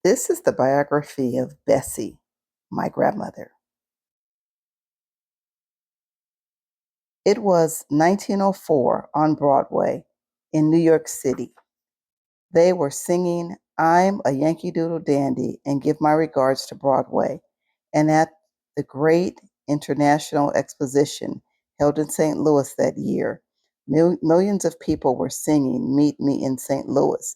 This is the biography of Bessie, my grandmother. It was 1904 on Broadway in New York City. They were singing I'm a Yankee Doodle Dandy and Give My Regards to Broadway. And at the great international exposition held in St. Louis that year, millions of people were singing Meet Me in St. Louis.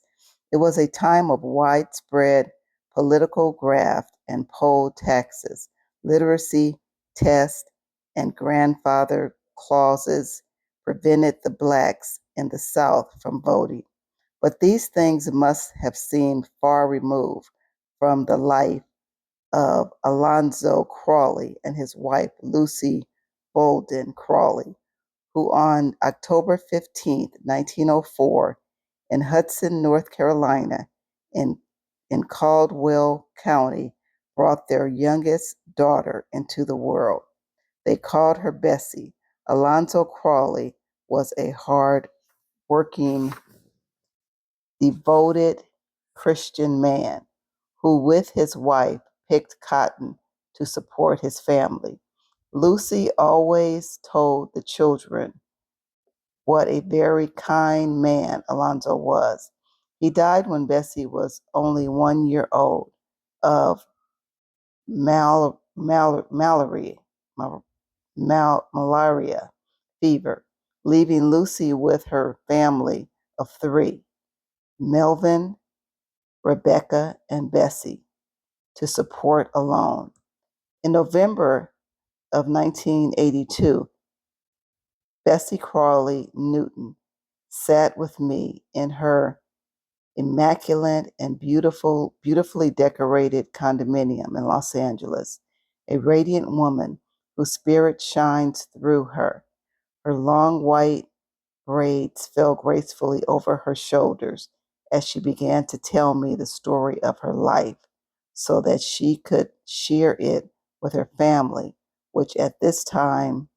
It was a time of widespread political graft and poll taxes, literacy tests, and grandfather clauses prevented the blacks in the South from voting. But these things must have seemed far removed from the life of Alonzo Crawley and his wife Lucy Bolden Crawley, who on October 15th, 1904, in Hudson, North Carolina, in, in Caldwell County, brought their youngest daughter into the world. They called her Bessie. Alonzo Crawley was a hard working, devoted Christian man who, with his wife, picked cotton to support his family. Lucy always told the children what a very kind man Alonzo was. He died when Bessie was only 1 year old of malaria, malaria fever, leaving Lucy with her family of three, Melvin, Rebecca, and Bessie, to support alone. In November of 1982, Bessie Crawley Newton sat with me in her immaculate and beautifully decorated condominium in Los Angeles, a radiant woman whose spirit shines through her. Her long white braids fell gracefully over her shoulders as she began to tell me the story of her life so that she could share it with her family, which at this time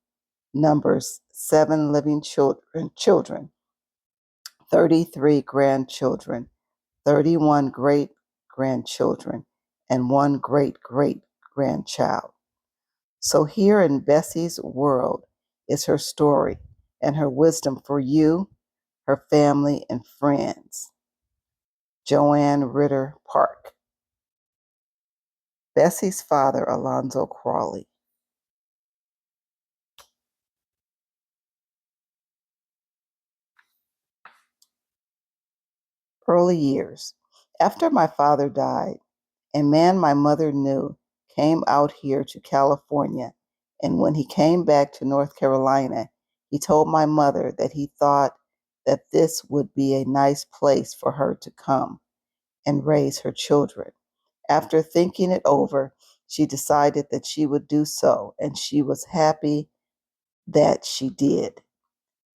numbers 7 living children, 33 grandchildren, 31 great grandchildren, and one great great grandchild. So here in Bessie's world is her story and her wisdom for you, her family, and friends. Joanne Ritter Park. Bessie's father, Alonzo Crawley. Early years. After my father died, a man my mother knew came out here to California, and when he came back to North Carolina, he told my mother that he thought that this would be a nice place for her to come and raise her children. After thinking it over, she decided that she would do so, and she was happy that she did.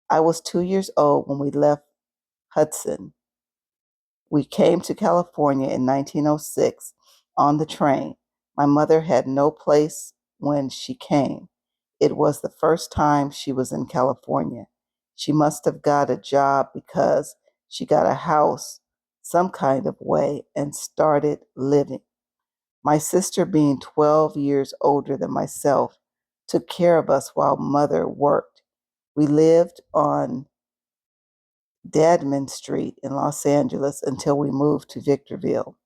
I was 2 years old when we left Hudson. We came to California in 1906 on the train. My mother had no place when she came. It was the first time she was in California. She must have got a job because she got a house some kind of way and started living. My sister, being 12 years older than myself, took care of us while mother worked. We lived on Dadman Street in Los Angeles until we moved to Victorville.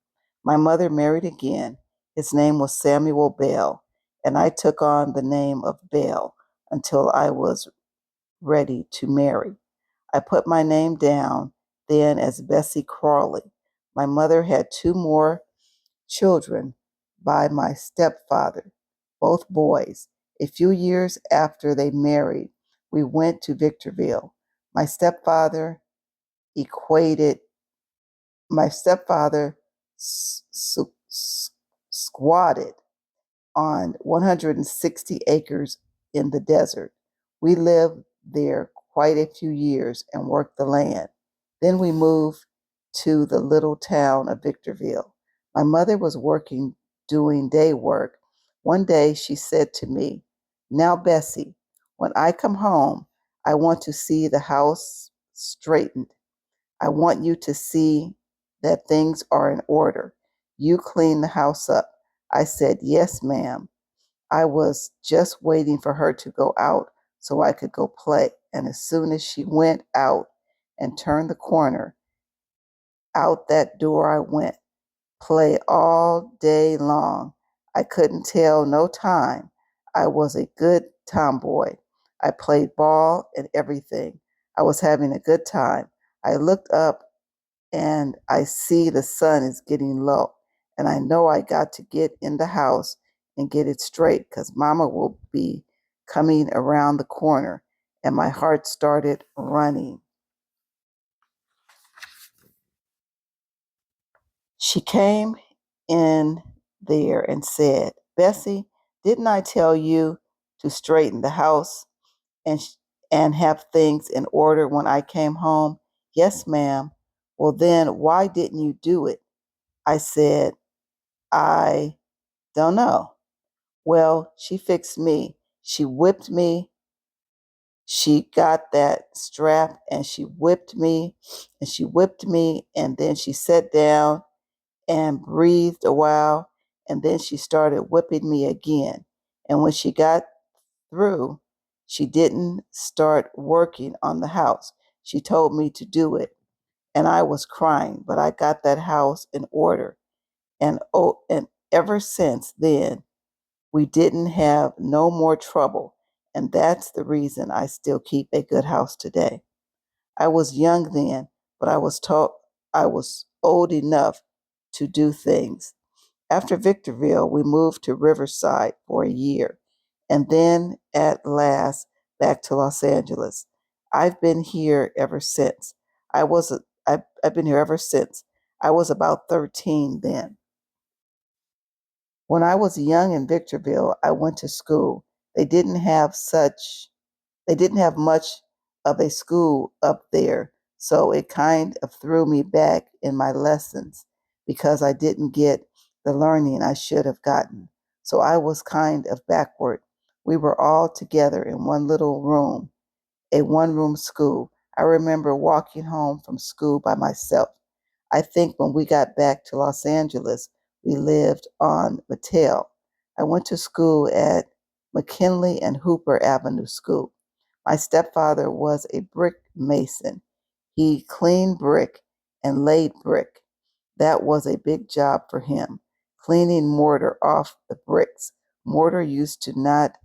My mother married again. His name was Samuel Bell, and I took on the name of Bell until I was ready to marry. I put my name down then as Bessie Crawley. My mother had two more children by my stepfather, both boys. A few years after they married, we went to Victorville. My stepfather equated, my stepfather squatted on 160 acres in the desert. We lived there quite a few years and worked the land. Then we moved to the little town of Victorville. My mother was working, doing day work. One day she said to me, "Now, Bessie, when I come home, I want to see the house straightened. I want you to see that things are in order. You clean the house up. I said, yes, ma'am. I was just waiting for her to go out so I could go play. And as soon as she went out and turned the corner, out that door I went. Play all day long. I couldn't tell no time. I was a good tomboy. I played ball and everything. I was having a good time. I looked up and I see the sun is getting low. And I know I got to get in the house and get it straight because mama will be coming around the corner. And my heart started running. She came in there and said, Bessie, didn't I tell you to straighten the house and, and have things in order when I came home? Yes, ma'am. Well, then why didn't you do it? I said, I don't know. Well, she fixed me. She whipped me. She got that strap and she whipped me and she whipped me and then she sat down and breathed a while, and then she started whipping me again. And when she got through, she didn't start working on the house. She told me to do it, and I was crying, but I got that house in order. And ever since then, we didn't have no more trouble, and that's the reason I still keep a good house today. I was young then, but I was taught I was old enough to do things. After Victorville, we moved to Riverside for a year, and then at last back to Los Angeles. I've been here ever since. I've been here ever since. I was about 13 then. When I was young in Victorville, I went to school. They didn't have such they didn't have much of a school up there, so it kind of threw me back in my lessons because I didn't get the learning I should have gotten. So I was kind of backward. We were all together in one little room, a one room school. I remember walking home from school by myself. I think when we got back to Los Angeles, we lived on Mattel. I went to school at McKinley and Hooper Avenue School. My stepfather was a brick mason. He cleaned brick and laid brick. That was a big job for him, cleaning mortar off the bricks. Mortar used to not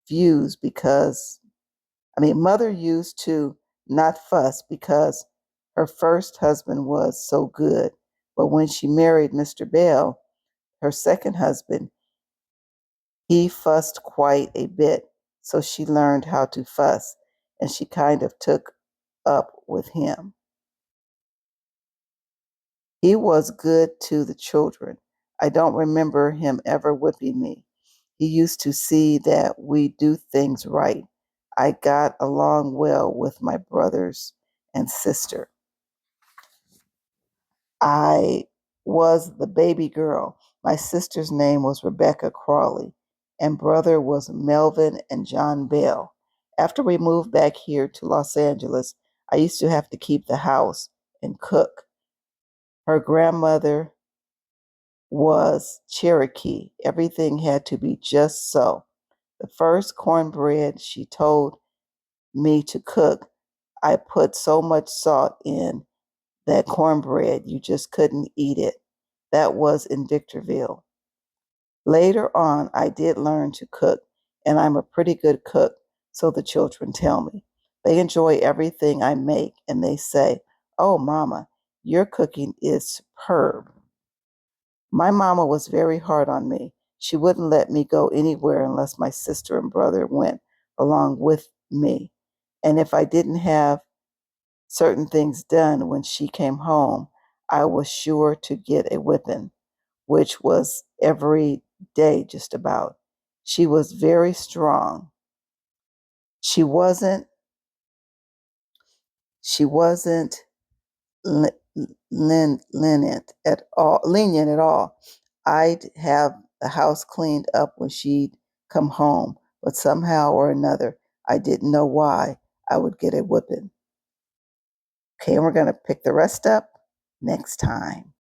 fuse because, mother used to not fuss because her first husband was so good. But when she married Mr. Bell, her second husband, he fussed quite a bit. So she learned how to fuss and she kind of took up with him. He was good to the children. I don't remember him ever whipping me. He used to see that we do things right. I got along well with my brothers and sister. I was the baby girl. My sister's name was Rebecca Crawley, and brother was Melvin and John Bell. After we moved back here to Los Angeles, I used to have to keep the house and cook. Her grandmother was Cherokee. Everything had to be just so. The first cornbread she told me to cook, I put so much salt in that cornbread you just couldn't eat it. That was in Victorville. Later on, I did learn to cook, and I'm a pretty good cook, so the children tell me. They enjoy everything I make, and they say, Oh, Mama, your cooking is superb. My mama was very hard on me. She wouldn't let me go anywhere unless my sister and brother went along with me. And if I didn't have certain things done when she came home, I was sure to get a whipping, which was every day just about. She was very strong. She wasn't she wasn't lenient at all. I'd have the house cleaned up when she'd come home, but somehow or another, I didn't know why I would get a whipping. Okay, and we're going to pick the rest up next time.